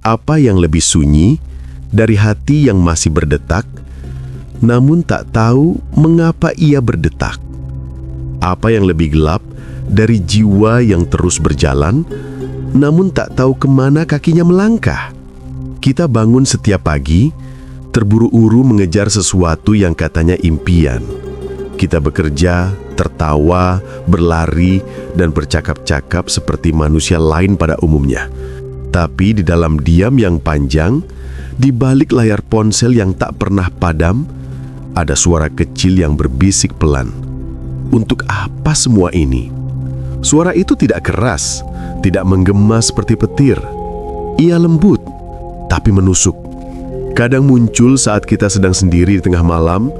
Apa yang lebih sunyi dari hati yang masih berdetak, namun tak tahu mengapa ia berdetak? Apa yang lebih gelap dari jiwa yang terus berjalan, namun tak tahu kemana kakinya melangkah? Kita bangun setiap pagi, terburu-uru mengejar sesuatu yang katanya impian. Kita bekerja, tertawa, berlari, dan bercakap-cakap seperti manusia lain pada umumnya. Tapi di dalam diam yang panjang, di balik layar ponsel yang tak pernah padam, ada suara kecil yang berbisik pelan. Untuk apa semua ini? Suara itu tidak keras, tidak menggema seperti petir. Ia lembut, tapi menusuk. Kadang muncul saat kita sedang sendiri di tengah malam,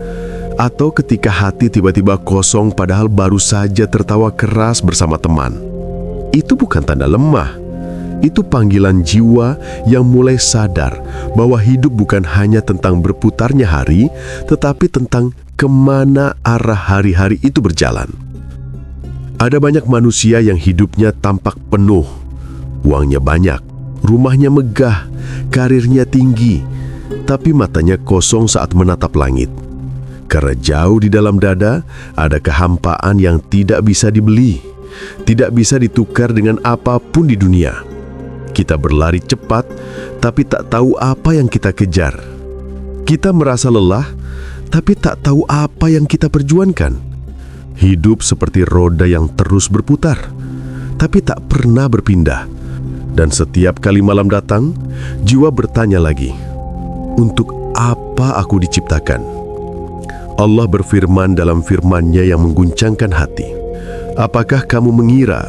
atau ketika hati tiba-tiba kosong padahal baru saja tertawa keras bersama teman. Itu bukan tanda lemah. Itu panggilan jiwa yang mulai sadar bahwa hidup bukan hanya tentang berputarnya hari, tetapi tentang kemana arah hari-hari itu berjalan. Ada banyak manusia yang hidupnya tampak penuh. Uangnya banyak, rumahnya megah, karirnya tinggi, tapi matanya kosong saat menatap langit. Karena jauh di dalam dada ada kehampaan yang tidak bisa dibeli, tidak bisa ditukar dengan apapun di dunia. Kita berlari cepat, tapi tak tahu apa yang kita kejar. Kita merasa lelah, tapi tak tahu apa yang kita perjuangkan. Hidup seperti roda yang terus berputar, tapi tak pernah berpindah. Dan setiap kali malam datang, jiwa bertanya lagi, untuk apa aku diciptakan? Allah berfirman dalam firman-Nya yang mengguncangkan hati. Apakah kamu mengira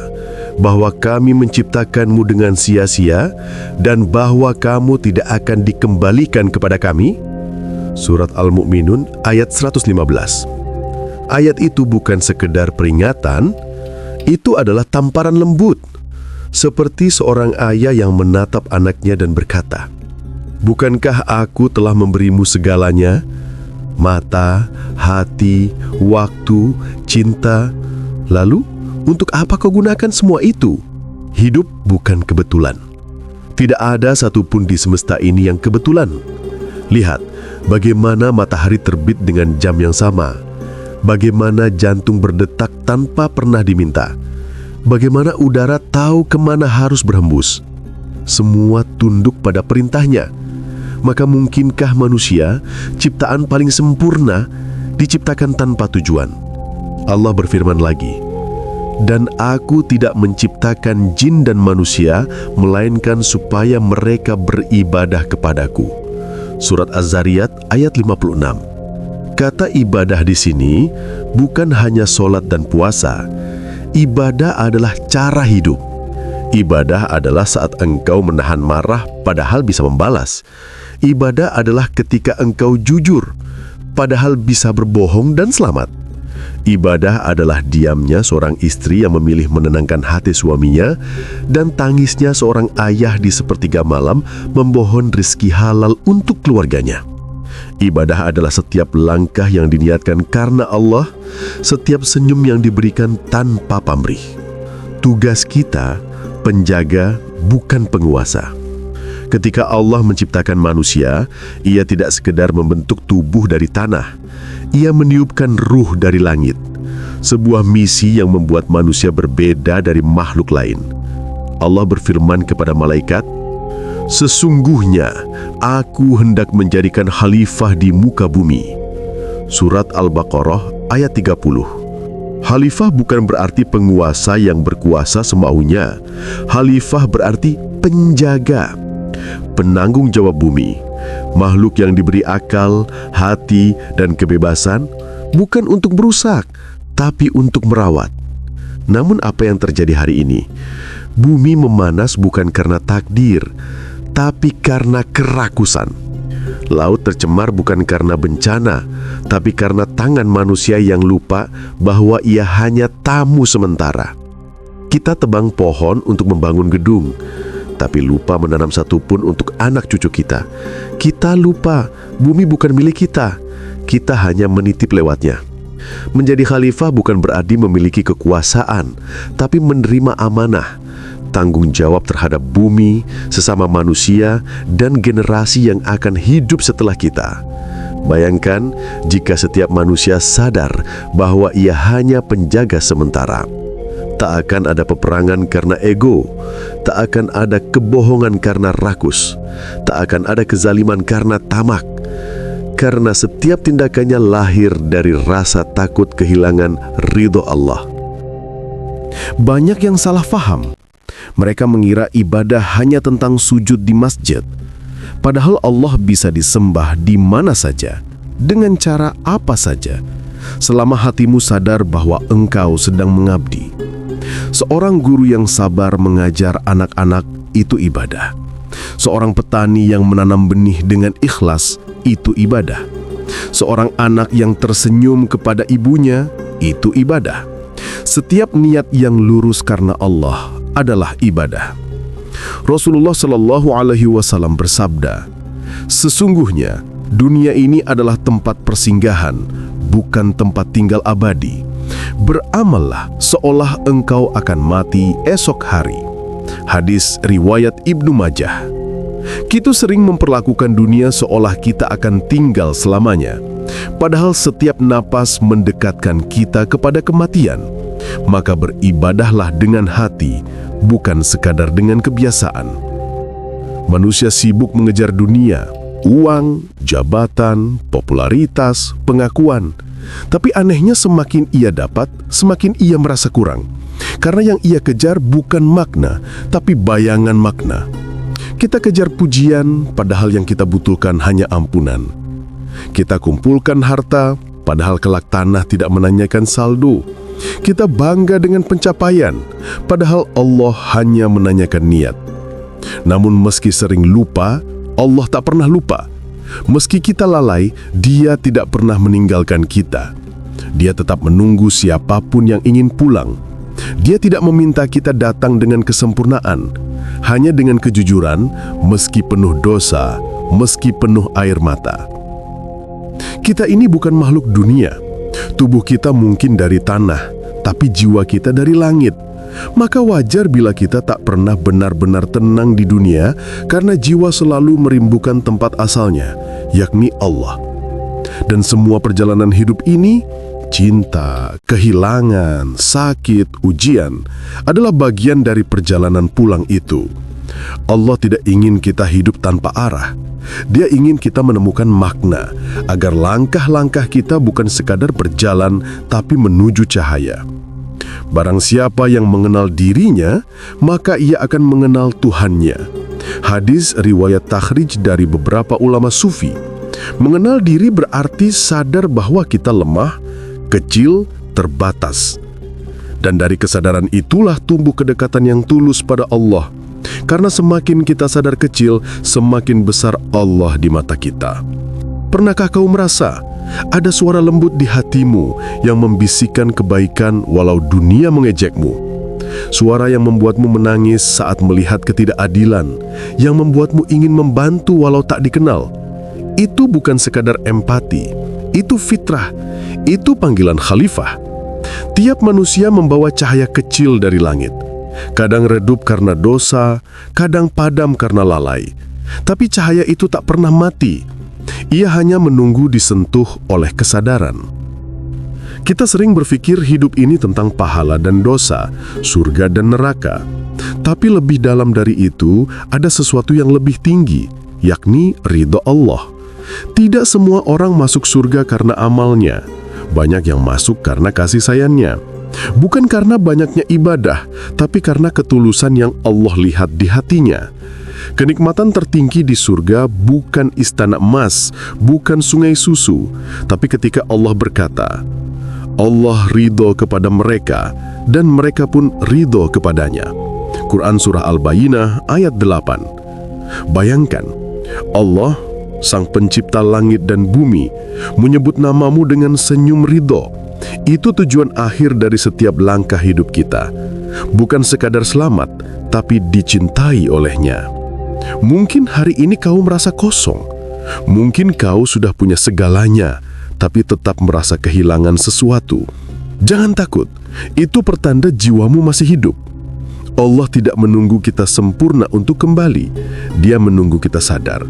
bahwa kami menciptakanmu dengan sia-sia dan bahwa kamu tidak akan dikembalikan kepada kami? Surat Al-Mu'minun ayat 115. Ayat itu bukan sekedar peringatan, itu adalah tamparan lembut. Seperti seorang ayah yang menatap anaknya dan berkata, "Bukankah aku telah memberimu segalanya? Mata, hati, waktu, cinta. Lalu, untuk apa kau gunakan semua itu?" Hidup bukan kebetulan. Tidak ada satupun di semesta ini yang kebetulan. Lihat, bagaimana matahari terbit dengan jam yang sama. Bagaimana jantung berdetak tanpa pernah diminta. Bagaimana udara tahu kemana harus berhembus. Semua tunduk pada perintahnya. Maka mungkinkah manusia, ciptaan paling sempurna, diciptakan tanpa tujuan? Allah berfirman lagi, "Dan aku tidak menciptakan jin dan manusia, melainkan supaya mereka beribadah kepadaku." Surat Az-Zariyat ayat 56. Kata ibadah di sini bukan hanya sholat dan puasa. Ibadah adalah cara hidup. Ibadah adalah saat engkau menahan marah padahal bisa membalas. Ibadah adalah ketika engkau jujur, padahal bisa berbohong dan selamat. Ibadah adalah diamnya seorang istri yang memilih menenangkan hati suaminya dan tangisnya seorang ayah di sepertiga malam memohon rezeki halal untuk keluarganya. Ibadah adalah setiap langkah yang diniatkan karena Allah, setiap senyum yang diberikan tanpa pamrih. Tugas kita, penjaga, bukan penguasa. Ketika Allah menciptakan manusia, Ia tidak sekedar membentuk tubuh dari tanah. Ia meniupkan ruh dari langit. Sebuah misi yang membuat manusia berbeda dari makhluk lain. Allah berfirman kepada malaikat, "Sesungguhnya aku hendak menjadikan khalifah di muka bumi." Surat Al-Baqarah ayat 30. Khalifah bukan berarti penguasa yang berkuasa semaunya. Khalifah berarti penjaga, penanggung jawab bumi, makhluk yang diberi akal, hati, dan kebebasan, bukan untuk merusak, tapi untuk merawat. Namun apa yang terjadi hari ini? Bumi memanas bukan karena takdir, tapi karena kerakusan. Laut tercemar bukan karena bencana, tapi karena tangan manusia yang lupa bahwa ia hanya tamu sementara. Kita tebang pohon untuk membangun gedung, tapi lupa menanam satupun untuk anak cucu kita. Kita lupa bumi bukan milik kita, kita hanya menitip lewatnya. Menjadi khalifah bukan berarti memiliki kekuasaan, tapi menerima amanah. bertanggung jawab terhadap bumi, sesama manusia, dan generasi yang akan hidup setelah kita. Bayangkan jika setiap manusia sadar bahwa ia hanya penjaga sementara. Tak akan ada peperangan karena ego, tak akan ada kebohongan karena rakus, tak akan ada kezaliman karena tamak, karena setiap tindakannya lahir dari rasa takut kehilangan ridho Allah. Banyak yang salah faham. Mereka mengira ibadah hanya tentang sujud di masjid. Padahal Allah bisa disembah di mana saja, dengan cara apa saja, selama hatimu sadar bahwa engkau sedang mengabdi. Seorang guru yang sabar mengajar anak-anak itu ibadah. Seorang petani yang menanam benih dengan ikhlas itu ibadah. Seorang anak yang tersenyum kepada ibunya itu ibadah. Setiap niat yang lurus karena Allah adalah ibadah. Rasulullah Shallallahu Alaihi Wasallam bersabda, "Sesungguhnya dunia ini adalah tempat persinggahan, bukan tempat tinggal abadi. Beramallah seolah engkau akan mati esok hari." Hadis riwayat Ibnu Majah. Kita sering memperlakukan dunia seolah kita akan tinggal selamanya. Padahal setiap napas mendekatkan kita kepada kematian. Maka beribadahlah dengan hati, bukan sekadar dengan kebiasaan. Manusia sibuk mengejar dunia, uang, jabatan, popularitas, pengakuan. Tapi anehnya semakin ia dapat, semakin ia merasa kurang. Karena yang ia kejar bukan makna, tapi bayangan makna. Kita kejar pujian, padahal yang kita butuhkan hanya ampunan. Kita kumpulkan harta, padahal kelak tanah tidak menanyakan saldo. Kita bangga dengan pencapaian, padahal Allah hanya menanyakan niat. Namun meski sering lupa, Allah tak pernah lupa. Meski kita lalai, Dia tidak pernah meninggalkan kita. Dia tetap menunggu siapapun yang ingin pulang. Dia tidak meminta kita datang dengan kesempurnaan, hanya dengan kejujuran, meski penuh dosa, meski penuh air mata. Kita ini bukan makhluk dunia. Tubuh kita mungkin dari tanah, tapi jiwa kita dari langit. Maka wajar bila kita tak pernah benar-benar tenang di dunia, karena jiwa selalu merindukan tempat asalnya, yakni Allah. Dan semua perjalanan hidup ini, cinta, kehilangan, sakit, ujian, adalah bagian dari perjalanan pulang itu. Allah tidak ingin kita hidup tanpa arah. Dia ingin kita menemukan makna, agar langkah-langkah kita bukan sekadar berjalan, tapi menuju cahaya. Barang siapa yang mengenal dirinya, maka ia akan mengenal Tuhannya. Hadis riwayat takhrij dari beberapa ulama sufi. Mengenal diri berarti sadar bahwa kita lemah, kecil, terbatas. Dan dari kesadaran itulah tumbuh kedekatan yang tulus pada Allah. Karena semakin kita sadar kecil, semakin besar Allah di mata kita. Pernahkah kau merasa ada suara lembut di hatimu yang membisikkan kebaikan walau dunia mengejekmu? Suara yang membuatmu menangis saat melihat ketidakadilan, yang membuatmu ingin membantu walau tak dikenal. Itu bukan sekadar empati, itu fitrah, itu panggilan khalifah. Tiap manusia membawa cahaya kecil dari langit. Kadang redup karena dosa, kadang padam karena lalai. Tapi cahaya itu tak pernah mati. Ia hanya menunggu disentuh oleh kesadaran. Kita sering berpikir hidup ini tentang pahala dan dosa, surga dan neraka. Tapi lebih dalam dari itu, ada sesuatu yang lebih tinggi, yakni ridho Allah. Tidak semua orang masuk surga karena amalnya. Banyak yang masuk karena kasih sayangnya. Bukan karena banyaknya ibadah, tapi karena ketulusan yang Allah lihat di hatinya. Kenikmatan tertinggi di surga bukan istana emas, bukan sungai susu, tapi ketika Allah berkata, Allah ridho kepada mereka, dan mereka pun ridho kepadanya. Quran Surah Al-Bayyinah ayat 8. Bayangkan, Allah, Sang Pencipta langit dan bumi, menyebut namamu dengan senyum ridho. Itu tujuan akhir dari setiap langkah hidup kita. Bukan sekadar selamat, tapi dicintai olehnya. Mungkin hari ini kau merasa kosong. Mungkin kau sudah punya segalanya, tapi tetap merasa kehilangan sesuatu. Jangan takut, itu pertanda jiwamu masih hidup. Allah tidak menunggu kita sempurna untuk kembali. Dia menunggu kita sadar.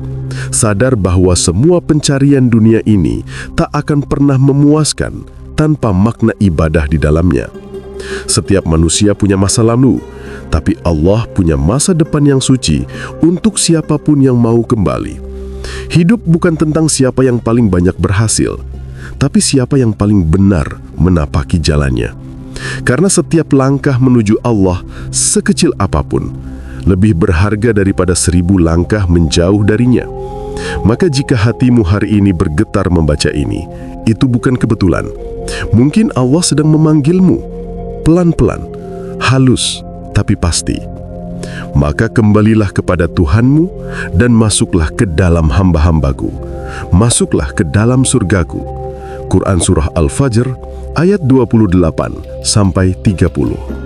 Sadar bahwa semua pencarian dunia ini tak akan pernah memuaskan tanpa makna ibadah di dalamnya. Setiap manusia punya masa lalu, tapi Allah punya masa depan yang suci untuk siapapun yang mau kembali. Hidup bukan tentang siapa yang paling banyak berhasil, tapi siapa yang paling benar menapaki jalannya. Karena setiap langkah menuju Allah, sekecil apapun, lebih berharga daripada 1000 langkah menjauh darinya. Maka jika hatimu hari ini bergetar membaca ini, itu bukan kebetulan. Mungkin Allah sedang memanggilmu, pelan-pelan, halus, tapi pasti. Maka kembalilah kepada Tuhanmu dan masuklah ke dalam hamba-hambaku. Masuklah ke dalam surgaku. Quran Surah Al-Fajr ayat 28-30.